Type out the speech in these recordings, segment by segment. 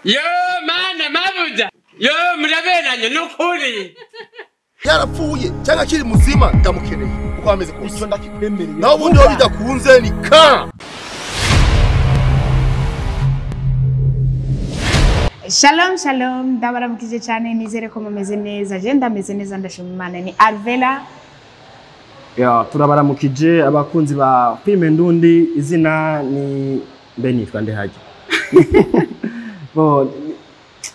Yo mana mabuda. Yo muraberanye nukuri. Yarapfuye cyangwa kiri muzima ndamukeneye uko ameze kose. Icyo ndakikwemereye. Naho ubundi ho bidakunze ni ka. Shalom shalom, ndabaramukije cyane nizere ko mumeze neza. Je ndameze neza ndashima Imana. Ni Alvela. Ya turabaramukije abakunzi ba filme ndundi, izina ni Benitwa Ndehaje. Bo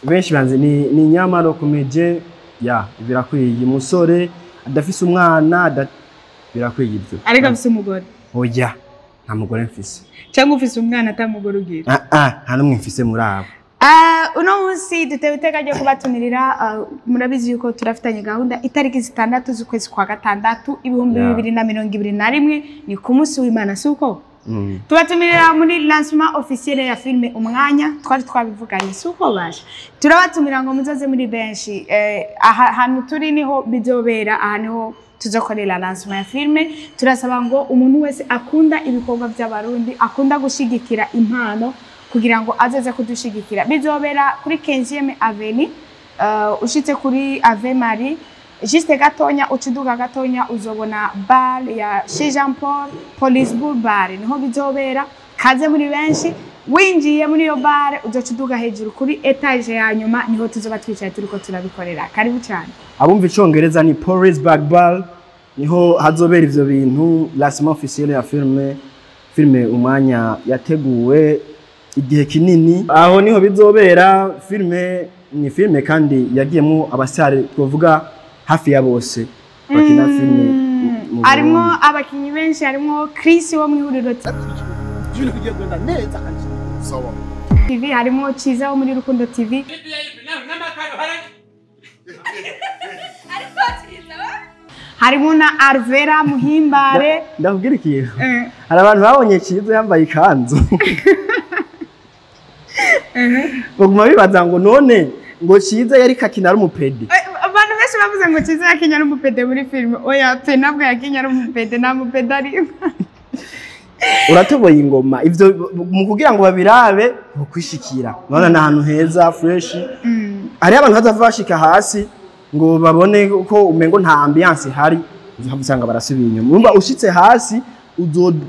benshi banze ni Nyamaro Comedy ya birakwiye umusore adafise umwana birakwiye ibyo. Ariko afise umugore. Oya nta mugore mfise. Cyangwa ufise umwana atamugore ugira. Nta numwe mfise muri abo. Uno munsi dutebuteka ryo kubatumirira murabizi yuko turafitanye gahunda itariki 6 z'ukwezi kwa gatandatu 2021 ni ku munsi w'Imana suko tubatumirira muri lancement officiel ya filme Umwanya twari twabivuganye suko baje turabatumira ngo muzoze muri benshi ahantu turi niho bizobera aha niho tuzokorera lancement ya filme turasaba ngo umuntu wese akunda ibikorwa by'abarundi akunda gushigikira impano kugira ngo azeze kudushigikira bizobera kuri 15e avenue ushitse kuri Ave Marie juste gatonya uciduga gatonya uzobona bar ya chez Jean Paul Police Bar niho bizobera kaze muri benshi winjiye muri yo bar uzociduga hejuru kuri etage ya nyuma niho tuzoba twicaye turiko turabikorera karibu cyane abumva icongereza ni Police Bar niho hazobera ivyo bintu lancement officiel ya filme Umwanya yateguwe igihe kinini aho niho bizobera ni filme kandi yagiyemo abasare twovuga hafi ya bose bakina filme arimo abakinyi benshi arimo Chris wo mwihuriro Jule kugiye kwenda neza kandi sawa. TV harimo Chiza wo muri Rukundo TV harimo na Arvera Muhimbare ndakubwira ikintu hari abantu babonye Chiza yambaye ikanzu baguma bibaza ngo none ngo Chiza yari kakina ari umupede abantu benshi bavuze ngo Chiza yakinya ari umupede muri filme oya pe nabwo yakinya ari umupede na mupede ari uratoboye ingoma ivyo mu kugira ngo babirabe ukwishikira none nahantu heza fresh ari abantu hazavashika hasi ngo babone ko umengo nta ambiance hari uzabusanga barasubiye inyuma urumva ushitse hasi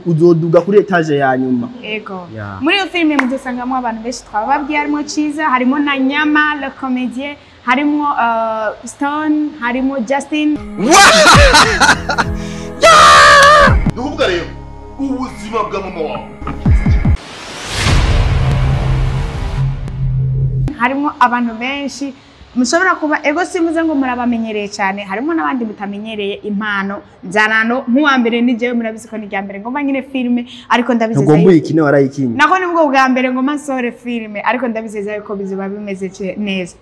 uzoduga kuri etage ya nyuma ego muri iyo filme muzosangamo abantu benshi twababwiye harimo Chiza harimo na Nyama le comédien harimo Stone harimo Justin Nukuvuga rero ubuzima bwa mama wawe harimo abantu benshi mushobora kuba ego simuze ngo murabamenyereye cyane harimo nabandi mutamenyereye impano nzanano nk'uwa mbere ni jewe murabizi ko ni rya mbere ngomba nyine filme ariko ndabizeza ngo mbuyikine warayikinye nako nibwo bwa mbere ngomba nsore filme ariko ndabizeza yuko biziba bimeze neza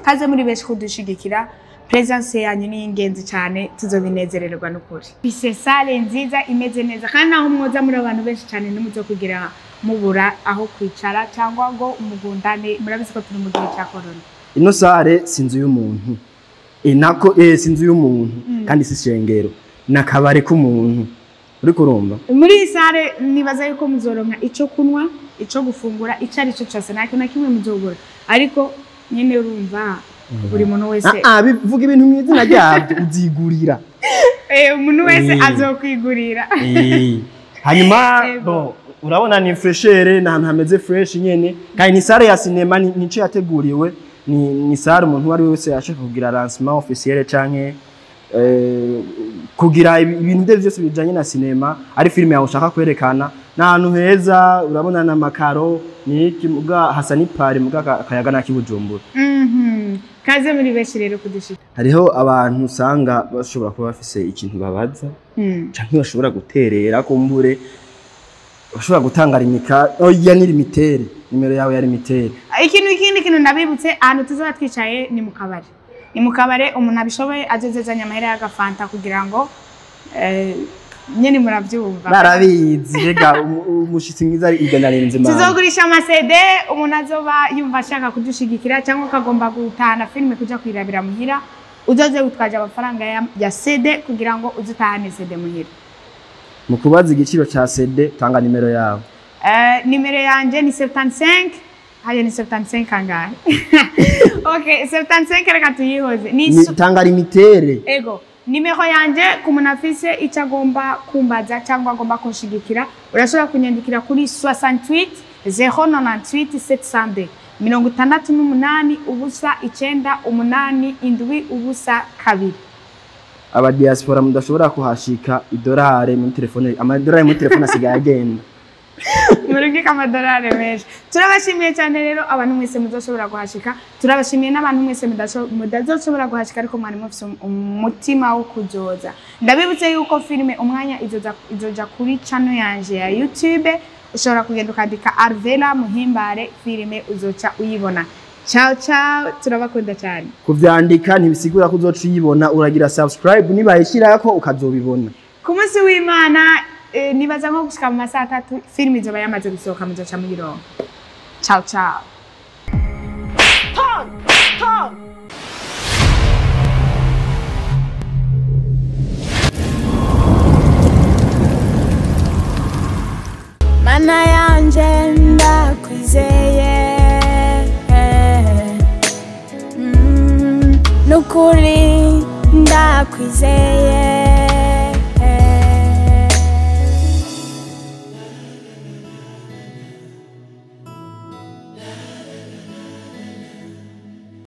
kaze muri benshi kudushigikira presence yanyu ni ingenzi cyane tuzobinezererwa n'ukuri bise sale nziza imeze neza kandi naho mwoza muri abantu benshi cyane nimuzo kugira mubura aho kwicara cyangwa ngo umugundane murabizi ko turi mu gihe cya corona ino sare sinzu y'umuntu nako sinzu y'umuntu kandi sishengero nakabare k'umuntu uri kurumva muri sare nibaza yuko muzoronka ico kunwa ico gufungura ico ari cyo cyose nako nakimwe muzogora ariko nyene urumva buri muntu wese bivuga ibintu mwizina ryabyo uzigurira umuntu wese azokwigurira hanyuma bon urabona ni freshere n'ahantu hameze fresh nyene kandi ni sare ya cinema nico yateguriwe ni sare umuntu wari wese yashaka kugira lancement officiel canke kugira ibintu byose bijanye na cinema ari filme yawe ushaka kwerekana n'ahantu heza urabona na makaro ni kimuga Hasani Pari muga kayaga na kibujumbura kaze muri benshi rero kudushika hariho abantu usanga bashobora kuba bafise ikintu babaza canke bashobora guterera kumbure bashobora gutanga limika oya ni limitere nimero yawe ya limitere ikindi kintu nabibutse ahantu tuzoba twicaye ni mu kabare umuntu abishoboye azezezanya amahera y'agafanta kugira ngo nyene muravyumva barabizi rega umushitsi mwiza iganarenze mama tuzogurisha amasede umuntu azoba yumva ashaka kudushigikira cyangwa akagomba gutahana filme kuja kwirabira muhira uzoze utwaje amafaranga ya CD kugira ngo uzutahane CD muhira mu kubaza igiciro ca CD tanga nimero yawe nimero yanje ni 75 haya ni 75 kangahe okay 75 reka tuyihoze ni tanga limitere ego nimero yanje kumunafise icagomba kumbaza cyangwa agomba kunshigikira urashobora kunyandikira kuri 68 098 702 ubusa 9 indwi ubusa 2 aba diaspora mudashobora kuhashika idolare mu telefone amadolare mu telefone asigaye agenda Murugi kamadolare menshi turabashimiye cyane rero abantu mwese muzoshobora guhashika turabashimiye n'abantu mwese mudazoshobora guhashika ariko mwari mufise umutima wo kujoza ndabibutse yuko filme umwanya izoja kuri channel yanje ya YouTube ushobora kugenda ukandika Arvela Muhimbare filme uzoca uyibona ciao ciao turabakunda cyane kuvyandika ntibisigura ko uzoca uyibona uragira subscribe nibayishirako ukazobibona ku munsi w'Imana nibaza nko gushika mu masaha 3 film izoba yamaze gusohoka muzoca muyironka ciao ciao Mana yanje ndakwizeye nukuri ndakwizeye